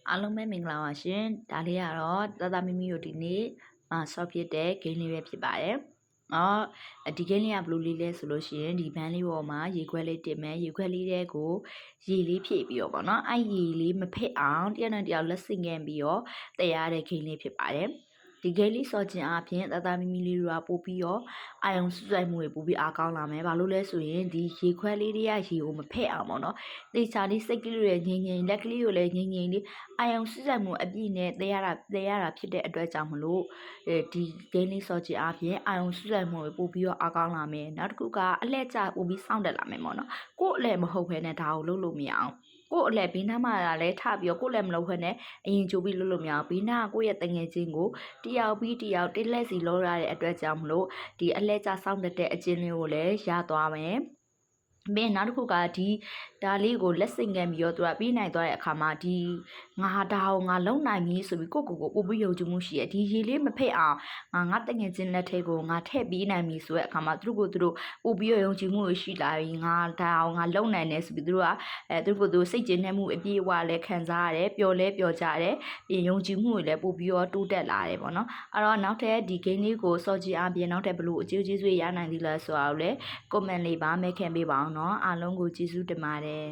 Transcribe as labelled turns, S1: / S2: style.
S1: အားလုံးပဲမင်္ဂလာပါရှင်ဒါလေးကတော့သာမီမီတို့ဒီနေ့ဆော့ဖြစ်တဲ့ game လေးပဲဖြစ်ပါတယ်ဒီ game လေးကဘယ်လိုလေးလဲဆိုလို့ရှိရင်ဒီဘန်းလေးပေါ်မှာရေခွက်လေးတင်မယ်ရေခွက်လေးတဲ့ကိုရေလေးဖြည့်ပြီးတော့ပေါ့နော်အဲ့ရေလေးမဖက်အောင်တယောက်နဲ့တယောက်လက်ဆင့်ကန်ပြီးတော့တရားတဲ့ game လေးဖြစ်ပါတယ်ဒီ game လေးစော့ခြင်းအပြင်သာမီမီလေးတွေကပို့ပြီးတော့အာယုံစွစိုက်မှုတွေပို့ပြီးအားကောင်းလာမယ်ဘာလို့လဲဆိုရင်ဒီရေခွက်လေးတွေကရေကိုမဖက်အောင်ပေါ့နော်တေချာလေးစိတ်ကလေးတွေငြိမ်ငြိမ်လက်ကလေးကိုလည်းငြိမ်ငြိမ်လေးအာယုံစွစိုက်မှုအပြည့်နဲ့တဲရတာဖြစ်တဲ့အတွက်ကြောင့်မလို့ဒီ game လေးစော့ခြင်းအပြင်အာယုံစွစိုက်မှုတွေပို့ပြီးတော့အားကောင်းလာမယ်နောက်တစ်ခုကအလှည့်ကျပို့ပြီးစောင့်တက်လာမယ်ပေါ့နော်ကို့အလှည့်မဟုတ်ဘဲနဲ့ဒါကိုလုပ်လို့မရအောင်ကို့အလဲဘေးနားမှာလည်းထပြီးတော့ကို့လည်းမလုပ်ခွင့်နဲ့အရင်ကြိုးပြီးလုပ်လို့မရအောင်ဘေးနားကကို့ရဲ့တငယ်ချင်းကိုတယောက်ပြီးတယောက်တစ်လက်စီလောရတဲ့အတွက်ကြောင့်မလို့ဒီအလဲကျစောင့်တဲ့အချင်းလေးကိုလည်းရသွားမယ်မင်းနောက်တစ်ခုကဒီဒါလေးကိုလက်ဆင့်ကန်ပြီးတော့သူကပြီးနိုင်သွားတဲ့အခါမှာဒီငါဒါကိုငါလုံနိုင်ပြီဆိုပြီးကိုပို့ပြီးယုံကြည်မှုရှိရဲ့ဒီရေလေးမဖိတ်အောင်ငါတငယ်ချင်းလက်ထဲကိုငါထည့်ပြီးနိုင်ပြီဆိုတဲ့အခါမှာသူတို့ပို့ပြီးယုံကြည်မှုရှိလာပြီးငါဒါအောင်ငါလုံနိုင်တယ်ဆိုပြီးသူတို့ကသူတို့စိတ်ကျဉ်နှံ့မှုအပြည့်အဝလည်းခံစားရတယ်ပျော်လဲပျော်ကြတယ်ပြီးယုံကြည်မှုတွေလည်းပို့ပြီးတော့တိုးတက်လာတယ်ပေါ့နော်အဲ့တော့နောက်ထပ်ဒီ game လေးကိုစော့ကြည့်အပြင်နောက်ထပ်ဘလို့အကျိုးကျေးဇူးရနိုင်သလဲဆိုတာကိုလည်း comment လေးပါမဲခင်ပေးပါအောင်နော်အားလုံးကိုကျေးဇူးတင်ပါတယ်